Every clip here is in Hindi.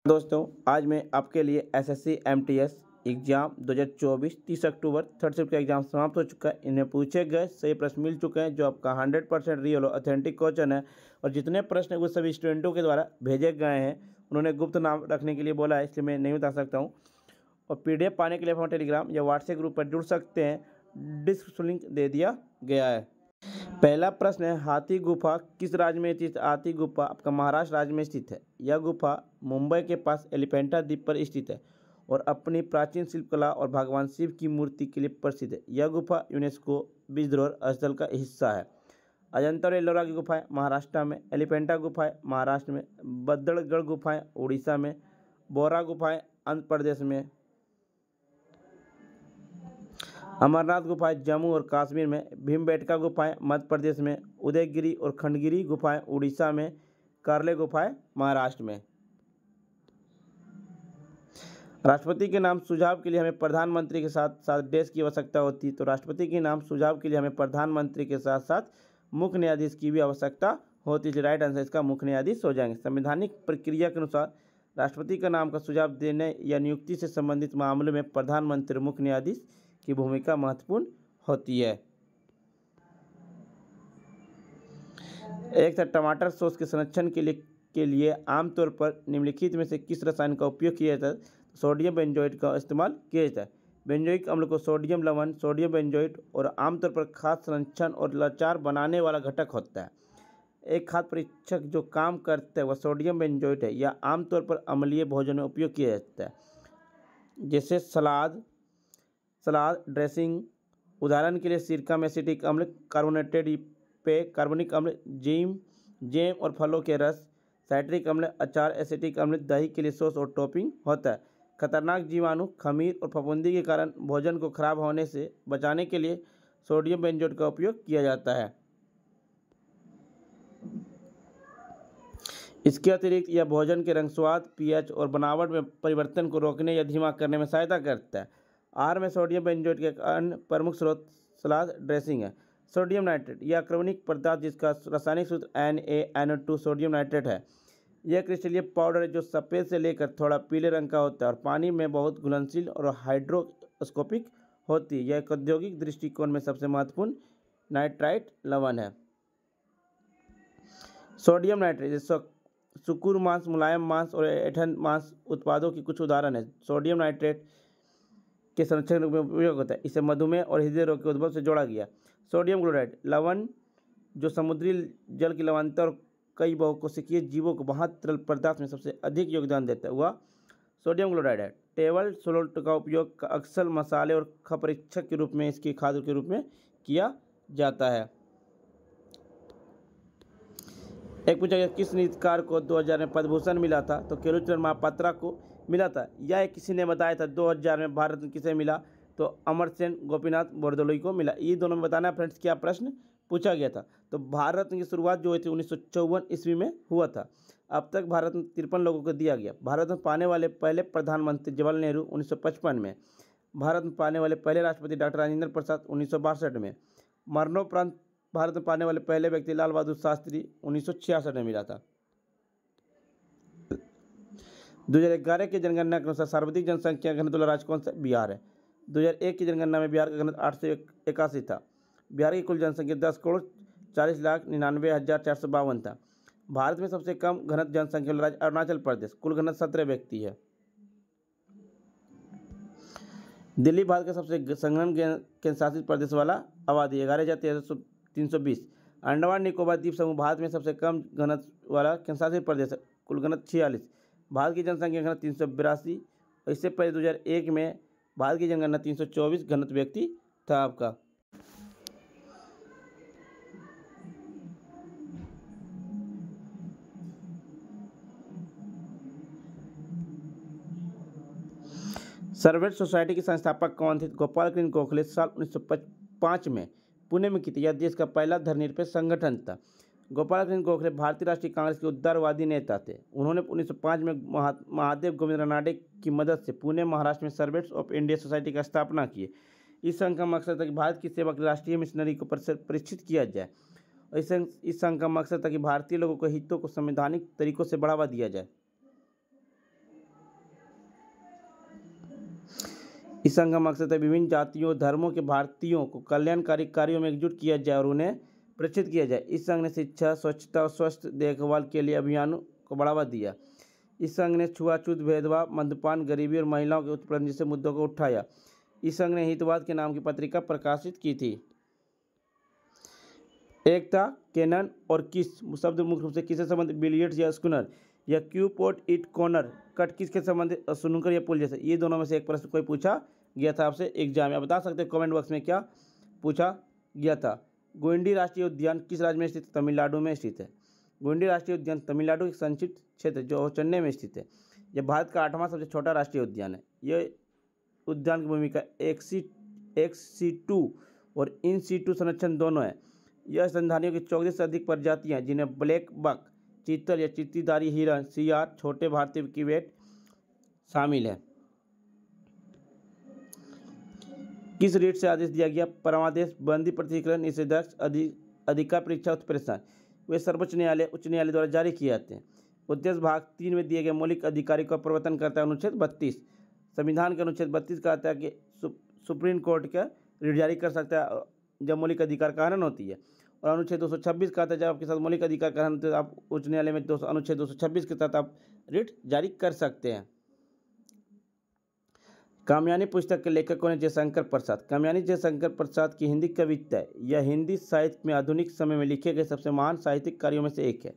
दोस्तों, आज मैं आपके लिए एसएससी एमटीएस एग्ज़ाम 2024 30 अक्टूबर थर्ड शिफ्ट का एग्ज़ाम समाप्त हो चुका है। इन्हें पूछे गए सही प्रश्न मिल चुके हैं जो आपका 100% रियल और ऑथेंटिक क्वेश्चन है। और जितने प्रश्न वो सभी स्टूडेंटों के द्वारा भेजे गए हैं, उन्होंने गुप्त नाम रखने के लिए बोला है, इसलिए मैं नहीं बता सकता हूँ। और पीडीएफ पाने के लिए हम टेलीग्राम या व्हाट्सएप ग्रुप पर जुड़ सकते हैं। डिस्क्रिप्शन लिंक दे दिया गया है। पहला प्रश्न है, हाथी गुफा किस राज्य में स्थित? हाथी गुफा आपका महाराष्ट्र राज्य में स्थित है। यह गुफा मुंबई के पास एलिफेंटा द्वीप पर स्थित है और अपनी प्राचीन शिल्पकला और भगवान शिव की मूर्ति के लिए प्रसिद्ध है। यह गुफा यूनेस्को विश्व धरोहर स्थल का हिस्सा है। अजंता और एलोरा की गुफाएं महाराष्ट्र में, एलिफेंटा गुफाएं महाराष्ट्र में, बद्दड़गढ़ गुफाएं उड़ीसा में, बोरा गुफाएं आंध्र प्रदेश में, अमरनाथ गुफाएं जम्मू और कश्मीर में, भीमबेटका गुफाएं मध्य प्रदेश में, उदयगिरी और खंडगिरी गुफाएं उड़ीसा में, कार्ले गुफाएं महाराष्ट्र में। राष्ट्रपति के नाम सुझाव के लिए हमें प्रधानमंत्री के साथ साथ देश की आवश्यकता होती है, तो राष्ट्रपति के नाम सुझाव के लिए हमें प्रधानमंत्री के साथ साथ मुख्य न्यायाधीश की भी आवश्यकता होती है। राइट आंसर इसका मुख्य न्यायाधीश हो जाएंगे। संवैधानिक प्रक्रिया के अनुसार राष्ट्रपति का नाम का सुझाव देने या नियुक्ति से संबंधित मामलों में प्रधानमंत्री और मुख्य न्यायाधीश की भूमिका महत्वपूर्ण होती है। एक था, टमाटर सॉस के संरक्षण के लिए आमतौर पर निम्नलिखित में से किस रसायन का उपयोग किया जाता है? सोडियम बेंजोएट का इस्तेमाल किया जाता है। बेंजोइक अम्ल को सोडियम लवण, सोडियम बेंजोएट और आमतौर पर खाद्य संरक्षण और लाचार बनाने वाला घटक होता है। एक खाद्य परीक्षक जो काम करता है वह सोडियम बेंजोएट है। यह आमतौर पर अम्लीय भोजन में उपयोग किया जाता है, जैसे सलाद, ड्रेसिंग। उदाहरण के लिए सिरका में एसिटिक अम्ल, कार्बोनेटेड पेय, कार्बनिक अम्ल, जेम और फलों के रस, साइट्रिक अम्ल, अचार, एसिटिक अम्ल, दही के लिए सॉस और टॉपिंग होता है। खतरनाक जीवाणु, खमीर और फफूंदी के कारण भोजन को खराब होने से बचाने के लिए सोडियम बेंजोएट का उपयोग किया जाता है। इसके अतिरिक्त यह भोजन के रंग, स्वाद, पीएच और बनावट में परिवर्तन को रोकने या धीमा करने में सहायता करता है। आहार में सोडियम बेंजोएट के अन्य प्रमुख स्रोत सलाद ड्रेसिंग है। सोडियम नाइट्रेट यह कार्बनिक पदार्थ जिसका रासायनिक सूत्र NaNO2 सोडियम नाइट्रेट है। यह क्रिस्टलीय पाउडर है जो सफ़ेद से लेकर थोड़ा पीले रंग का होता है और पानी में बहुत घुलनशील और हाइड्रोस्कोपिक होती है। यह एक औद्योगिक दृष्टिकोण में सबसे महत्वपूर्ण नाइट्राइट लवण है। सोडियम नाइट्रेट सुकुर मांस, मुलायम मांस और ऐंठन मांस उत्पादों की कुछ उदाहरण है। सोडियम नाइट्रेट के संरक्षण में उपयोग होता है। इसे मधुमेह और हृदय रोग के उद्भव से जोड़ा गया। सोडियम क्लोराइड लवण जो समुद्री जल की लवणता और कई बहुकोशिकीय जीवों को वहाँ तरल पदार्थ में सबसे अधिक योगदान देता है, वह सोडियम क्लोराइड है। टेबल सोल्ट का उपयोग अक्सर मसाले और परीक्षक के रूप में इसकी खाद के रूप में किया जाता है। एक पूछा गया, किस नृत्यकार को 2000 में पद्म भूषण मिला था? तो केलुचरण महापात्रा को मिला था। यह किसी ने बताया था 2000 में भारत में किसे मिला? तो अमरसेन गोपीनाथ बोरदोलोई को मिला। ये दोनों में बताना है फ्रेंड्स क्या प्रश्न पूछा गया था। तो भारत की शुरुआत जो हुई थी 1954 ईस्वी में हुआ था। अब तक भारत में 53 लोगों को दिया गया। भारत में पाने वाले पहले प्रधानमंत्री जवाहरलाल नेहरू 1955 में। भारत में पाने वाले पहले राष्ट्रपति डॉक्टर राजेंद्र प्रसाद 1962 में। मरणोपरांत भारत में पाने वाले पहले व्यक्ति लाल बहादुर शास्त्री 1966 में मिला था। 2011 की जनगणना के अनुसार सर्वाधिक जनसंख्या घनत्व वाला राज्य कौन सा? बिहार है। 2001 की जनगणना में बिहार का घनत्व 881 था। बिहार की कुल जनसंख्या 10,40,99,452 था। भारत में सबसे कम घनत्व जनसंख्या वाला राज्य अरुणाचल प्रदेश, कुल घनत्व 17 व्यक्ति है। दिल्ली भारत का सबसे संघन केंद्र शासित प्रदेश वाला आबादी 11,320। अंडमान निकोबार द्वीप समूह भारत में सबसे कम घनत्व वाला केंद्रशासित प्रदेश है, कुल घनत्व 46। भारत की जनसंख्या घनत्व 382। इससे पहले 2001 में भारत की जनगणना 324 घनत्व व्यक्ति था आपका। सर्वेंट सोसाइटी के संस्थापक कौन थे? गोपाल कृष्ण गोखले। साल 1905 में पुणे में की थी। यह देश का पहला धर्मनिरपेक्ष संगठन था। गोपाल कृष्ण गोखले भारतीय राष्ट्रीय कांग्रेस के उदारवादी नेता थे। उन्होंने 1905 में महादेव गोविंद रानाडे की मदद से पुणे महाराष्ट्र में सर्वेंट्स ऑफ इंडिया सोसाइटी की स्थापना की। इस संघ का मकसद था कि भारत की सेवा के राष्ट्रीय मिशनरी को प्रशिक्षित किया जाए। इस संघ का मकसद था कि भारतीय लोगों के हितों को संवैधानिक तरीकों से बढ़ावा दिया जाए। इस संघ का मकसद है विभिन्न जातियों और धर्मों के भारतीयों को कल्याणकारी कार्यों में एकजुट किया जाए और उन्हें प्रेरित किया जाए। इस संघ ने शिक्षा, स्वच्छता और स्वस्थ देखभाल के लिए अभियानों को बढ़ावा दिया। इस संघ ने छुआछूत, भेदभाव, मद्यपान, गरीबी और महिलाओं के उत्पीड़न जैसे मुद्दों को उठाया। इस संघ ने हितवाद के नाम की पत्रिका प्रकाशित की थी। एकता, कैनन और किस शब्द मुख्य रूप से किससे संबंधित? बिलियर्ड्स या स्कूनर, या Q port it corner cut किसके संबंधित? स्नूकर या पुल जैसे। ये दोनों में से एक प्रश्न कोई पूछा गया था आपसे एग्जाम में। आप बता सकते हैं कमेंट बॉक्स में क्या पूछा गया था। गोइंडी राष्ट्रीय उद्यान किस राज्य में स्थित? तमिलनाडु में स्थित है। गोइंडी राष्ट्रीय उद्यान तमिलनाडु के संक्षिप्त क्षेत्र जो चेन्नई में स्थित है। यह भारत का 8वां सबसे छोटा राष्ट्रीय उद्यान है। यह उद्यान की भूमिका एक्स-2 और इन-सीटू संरक्षण दोनों है। यह स्तनधारियों की 34 से अधिक प्रजातियां हैं जिनमें ब्लैक बक, चीतल या चित्तीदारी हिरण, सियार, छोटे भारतीय किवेट शामिल है। किस रीट से आदेश दिया गया? परमादेश, बंदी प्रतिक्रिया, निषेधाज्ञा, अधिकार परीक्षा, उत्प्रेषण। वे सर्वोच्च न्यायालय, उच्च न्यायालय द्वारा जारी किए जाते हैं। उद्देश्य भाग 3 में दिए गए मौलिक अधिकारों का प्रवर्तन करता है। अनुच्छेद 32 संविधान के अनुच्छेद 32 कहता है कि सुप्रीम कोर्ट का रीट जारी कर सकता है जब मौलिक अधिकार का हनन होती है। और अनुच्छेद 226 कहता है जब आपके साथ मौलिक अधिकार का हनन होता है आप उच्च न्यायालय में अनुच्छेद 226 के तहत आप रीट जारी कर सकते हैं। कामयानी पुस्तक के लेखक कौन है? जयशंकर प्रसाद। कामयानी जयशंकर प्रसाद की हिंदी कविता है। यह हिंदी साहित्य में आधुनिक समय में लिखे गए सबसे महान साहित्यिक कार्यों में से एक है।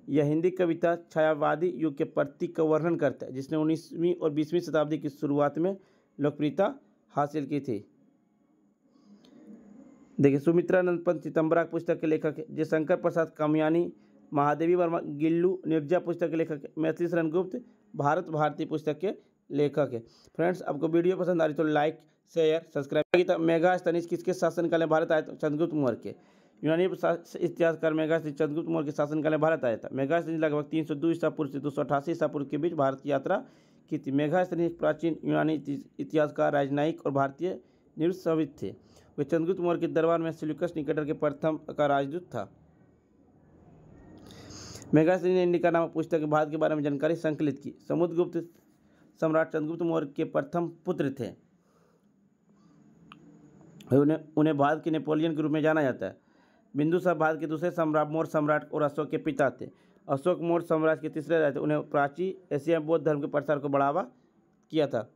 यह हिंदी कविता छायावादी युग के प्रतीक का वर्णन करता है जिसने 19वीं और 20वीं शताब्दी की शुरुआत में लोकप्रियता हासिल की थी। देखिए, सुमित्रानंद पंत चिदम्बरा पुस्तक के लेखक है। जयशंकर प्रसाद कामयानी। महादेवी वर्मा गिल्लू निर्जा पुस्तक के लेखक है। मैथिली शरण गुप्त भारत भारती पुस्तक के लेखक है। फ्रेंड्स, आपको वीडियो पसंद आ रही तो लाइक, शेयर, सब्सक्राइब। मेगास्थनीज किसके शासनकाल में भारत आया था? चंद्रगुप्त मौर्य के। यूनानी इतिहासकार मेगास्थनीज चंद्रगुप्त मौर्य के शासनकाल में भारत आया था। मेगास्थनीज लगभग 302 ईसा पूर्व से 288 ईसा पूर्व के बीच भारत की यात्रा की थी। मेगास्थनीज प्राचीन यूनानी इतिहासकार, राजनयिक और भारतीय नृशंसविद थे। वे चंद्रगुप्त मौर्य के दरबार में सेल्यूकस निकेटर के प्रथम का राजदूत था। मेगास्थनीज ने इंडिका नामक पुस्तक में भारत के बारे में जानकारी संकलित की। समुद्रगुप्त सम्राट चंद्रगुप्त मौर्य के प्रथम पुत्र थे। उन्हें भारत के नेपोलियन के रूप में जाना जाता है। बिंदुसार भारत के दूसरे सम्राट, मौर्य सम्राट और अशोक के पिता थे। अशोक मौर्य साम्राज्य के तीसरे राजा थे। उन्हें प्राचीन एशिया में बौद्ध धर्म के प्रसार को बढ़ावा किया था।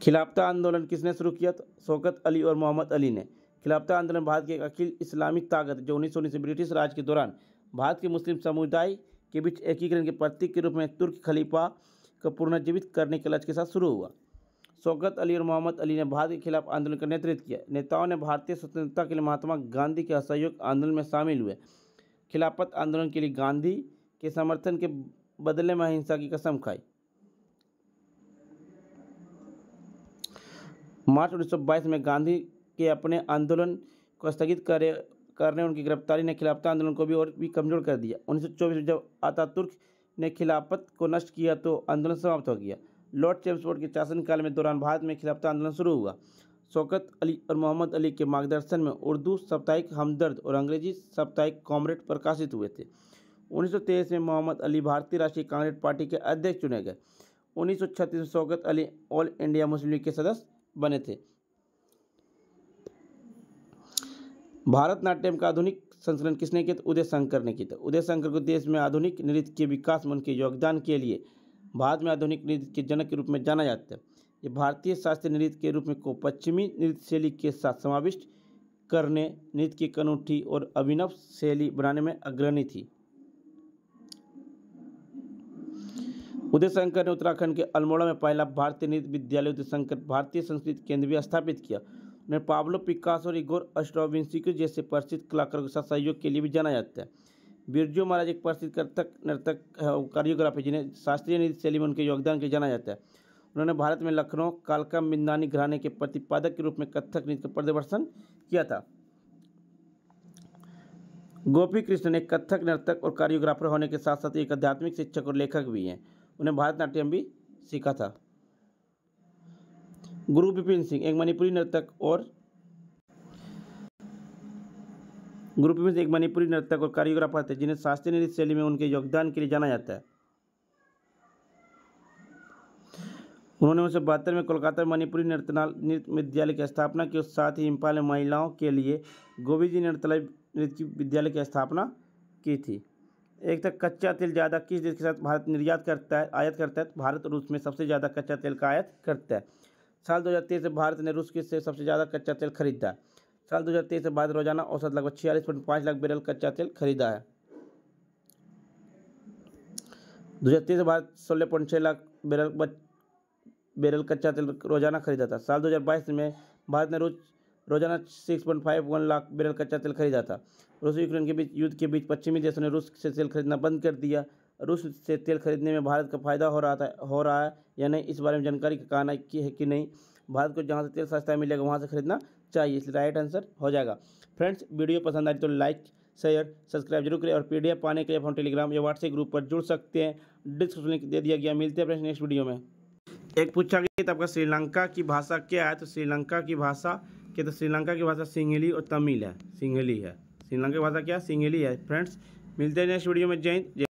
खिलाफता आंदोलन किसने शुरू किया? शौकत अली और मोहम्मद अली ने। खिलाफता आंदोलन भारत की एक अखिल इस्लामी ताकत जो 1919 से ब्रिटिश राज के दौरान भारत के मुस्लिम समुदाय के बीच एकीकरण के प्रतीक के रूप में तुर्क खलीफा को पुनर्जीवित करने के लक्ष्य के साथ शुरू हुआ। शौकत अली और मोहम्मद अली ने भारत के खिलाफ आंदोलन का नेतृत्व किया। नेताओं ने भारतीय स्वतंत्रता के लिए महात्मा गांधी के असहयोग आंदोलन में शामिल हुए। खिलाफत आंदोलन के लिए गांधी के समर्थन के बदले में अहिंसा की कसम खाई। मार्च 1922 में गांधी के अपने आंदोलन को स्थगित करने उनकी गिरफ्तारी ने खिलाफत आंदोलन को भी और भी कमजोर कर दिया। 1924 में जब अतातुर्क ने खिलाफत को नष्ट किया तो आंदोलन समाप्त हो गया। लॉर्ड चेम्सफोर्ड के शासनकाल में दौरान भारत में खिलाफत आंदोलन शुरू हुआ। शौकत अली और मोहम्मद अली के मार्गदर्शन में उर्दू साप्ताहिक हमदर्द और अंग्रेजी साप्ताहिक कॉमरेड प्रकाशित हुए थे। 1923 में मोहम्मद अली भारतीय राष्ट्रीय कांग्रेस पार्टी के अध्यक्ष चुने गए। 1936 में Shaukat Ali all India Muslim league के सदस्य बने थे। भारतनाट्यम का आधुनिक संस्करण किसने किया? उदय शंकर ने किया। उदय शंकर को देश में आधुनिक नृत्य के विकास में उनके योगदान के लिए भारत में आधुनिक नृत्य के जनक के रूप में जाना जाता है। ये भारतीय शास्त्रीय नृत्य के रूप में को पश्चिमी नृत्य शैली के साथ समाविष्ट करने, नृत्य की अनूठी और अभिनव शैली बनाने में अग्रणी थी। उदय शंकर ने उत्तराखंड के अल्मोड़ा में पहला भारतीय नृत्य विद्यालय उदय शंकर भारतीय संस्कृति केंद्र भी स्थापित किया। उन्हें पाब्लो पिकासो और इगोर स्ट्राविंस्की जैसे प्रसिद्ध कलाकारों के साथ सहयोग के लिए भी जाना जाता है। बिरजू महाराज एक प्रसिद्ध कथक नर्तक कोरियोग्राफर जिन्हें शास्त्रीय नृत्य शैली में उनके योगदान के लिए जाना जाता है। उन्होंने भारत में लखनऊ कालका मिंदानी घराने के प्रतिपादक के रूप में कथक नृत्य का प्रदर्शन किया था। गोपी कृष्ण एक कथक नर्तक और कोरियोग्राफर होने के साथ साथ एक आध्यात्मिक शिक्षक और लेखक भी हैं। उन्हें भारतनाट्यम भी सीखा था। गुरु विपिन सिंह एक मणिपुरी नर्तक और कोरियोग्राफर थे जिन्हें शास्त्रीय नृत्य शैली में उनके योगदान के लिए जाना जाता है। उन्होंने 1972 में कोलकाता में मणिपुरी नृत्य विद्यालय की स्थापना की और साथ ही इम्फाल में महिलाओं के लिए गोविंद नृत्य विद्यालय की स्थापना की थी। एक तक कच्चा तेल ज़्यादा किस देश के साथ भारत निर्यात करता है आयात करता है? भारत रूस में सबसे ज़्यादा कच्चा तेल का आयात करता है। साल 2023 से भारत ने रूस से सबसे ज़्यादा कच्चा तेल खरीदा है। साल 2023 से भारत रोजाना औसत लगभग 46.5 लाख बैरल कच्चा तेल खरीदा है। 2023 से भारत 16.6 लाख बैरल कच्चा तेल रोजाना खरीदा था। साल 2022 में भारत ने रोजाना 6.51 लाख बैरल कच्चा तेल खरीदा था। रूस और यूक्रेन के बीच युद्ध के बीच पश्चिमी देशों ने रूस से तेल खरीदना बंद कर दिया। रूस से तेल खरीदने में भारत का फायदा हो रहा है या नहीं, इस बारे में जानकारी का कहना है कि नहीं। भारत को जहाँ से तेल सस्ता मिलेगा वहाँ से खरीदना चाहिए, इसलिए राइट आंसर हो जाएगा। फ्रेंड्स, वीडियो पसंद आई तो लाइक शेयर सब्सक्राइब जरूर करें और पीडीएफ पाने के लिए हम टेलीग्राम या व्हाट्सएप ग्रुप पर जुड़ सकते हैं। डिस्क्रिप्शन लिंक दे दिया गया। मिलते हैं फ्रेंड्स नेक्स्ट वीडियो में। एक पूछा गया था आपका श्रीलंका की भाषा क्या है? तो श्रीलंका की भाषा सिंहली और तमिल है। सिंहली है। श्रीलंका की भाषा क्या? सिंहली है। फ्रेंड्स, मिलते हैं नेक्स्ट वीडियो में। जय हिंद।